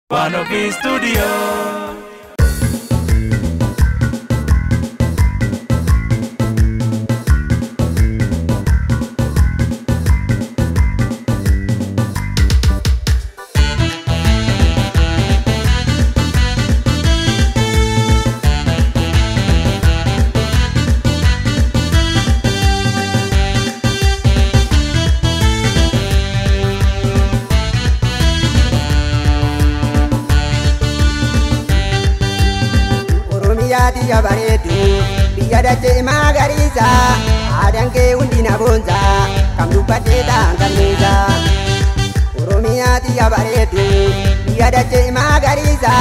Panopi Studio. Dia baretu, biya dace magariza, adan ke undina bonza, kam lupa teta kameza. Oromia dia baretu, biya dace magariza,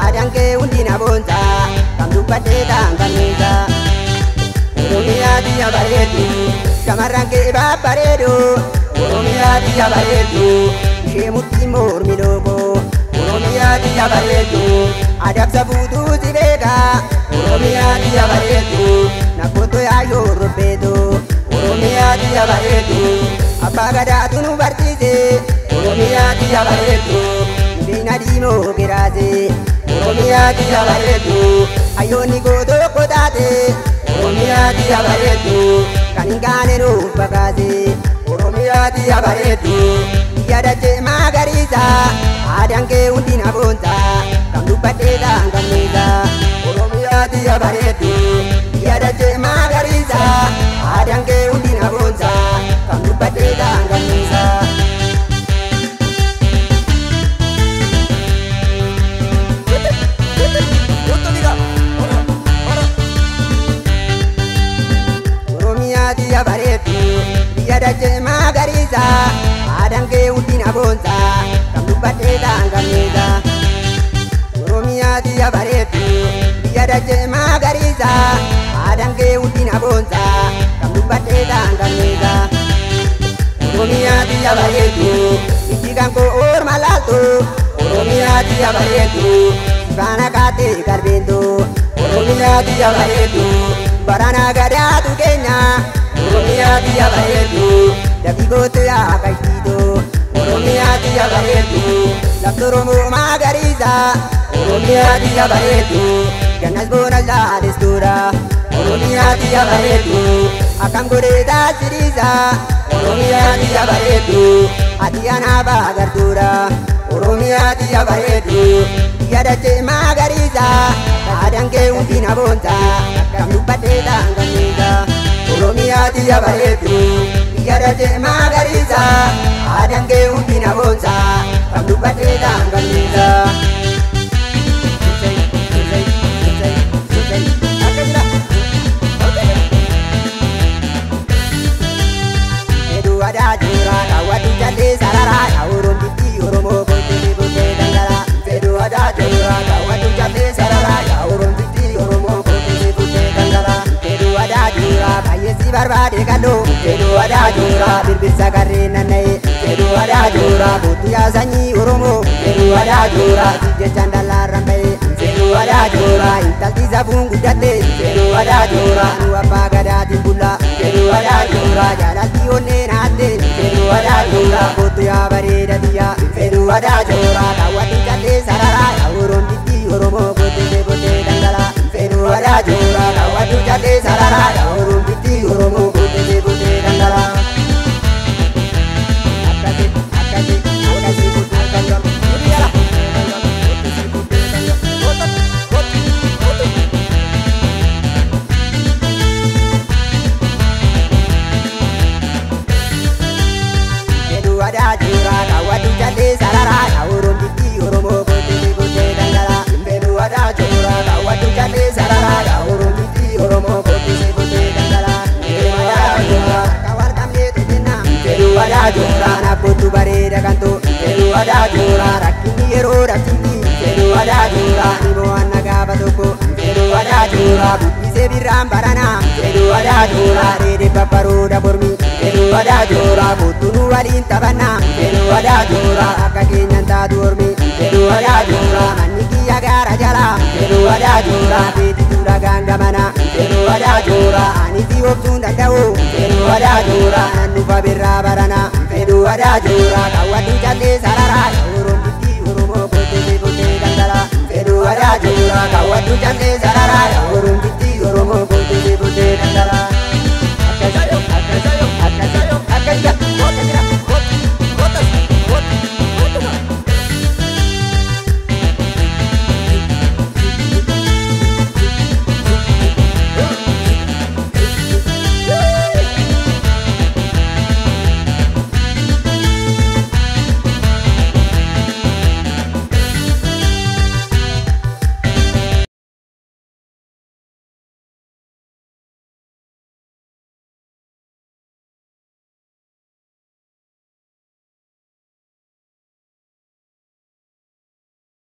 adan ke undina bonza, kam lupa teta kameza. Oromia dia baretu, shamarran ke baredo, Oromia dia baretu, shemutti mor miloko. Oromia dia baretu, adab sabutu zibega. Oromia dia baretu, nakoto ya yorbedo. Oromia dia baretu, apagada tunu bartize. Oromia dia baretu, bina dino geraze. Oromia dia baretu, ayoni godo kodate. Oromia dia baretu, kaningane no bagaze. Oromia dia baretu, dia dace magariza, adan ke undina bonza, kam lupa teta kameza. Oromia dia baretu, dia dace magariza, adan ke undina bonza, kam lupa teta kameza. Oromia dia baretu, dia dace magariza, adan ke undina bonza, kam lupa teta kameza. Oromia dia baretu, dia dace magariza, adan ke undina bonza, kam lupa teta kameza. Oromia dia baretu, ijikan ko or malato. Oromia dia baretu, bana kate karbendo. Oromia dia baretu, barana gada tu kenya. Oromia dia baretu, dabi goto ya kaitido. Oromia dia baretu, laftoromo magariza. Oromia dia baretu, ganas bonas la destura. Oromia dia baretu, akam goreda siriza. Oromia dia baretu, adiana bagartura. Oromia dia baretu, dia dace magariza, adan ke undina bonza, kam lupa teta kameza. Oromia dia baretu, dia dace magariza, adan ke undina bonza, kam lupa teta kameza. Ada jura kawatu jale sarara aurum biti oromo bote bote dangala. Fedu ada jura kawatu jale sarara aurum biti oromo bote bote dangala. Fedu ada jura bayesi barbade kalo. Fedu ada jura birbisa karena nai. Fedu ada jura butu ya sanyi oromo. Fedu ada jura tije candala rambai. Fedu ada jura intal tiza bungu jate. Fedu ada jura nuapa gada timbula. Fedu ada jura jalan tione nate. Fedu ada jura butu ya bareda dia. Fedu ada jura kawatu jate sarara aurum biti oromo bote bote dangala. Fedu ada jura kawatu jate sarara aurum biti oromo bote bote dangala. Ada jura kawatu jale sarara aurum biti oromo bote bote dangala. Fedu ada jura kawatu jale sarara aurum biti oromo bote bote dangala. Fedu ada jura kawar kamle tujena. Fedu ada jura na putu bareda kanto. Fedu ada jura rakini ero rakini. Fedu ada jura nibo anaga batoko. Fedu ada jura buki se biram barana. Fedu ada jura rede paparu da bormi. Fedu ada jura butunu walin tabana. Fedu ada jura akakinya ta dormi. Fedu ada jura maniki agara jala. Fedu ada jura peti tunda ganga mana. Fedu ada jura aniti optunda kau. Fedu ada jura anu babirra barana. Fedu ada jura kawatu jale sarara aurum biti oromo bote kawatu jande sarara ya urun bitti oromo kote bote dandara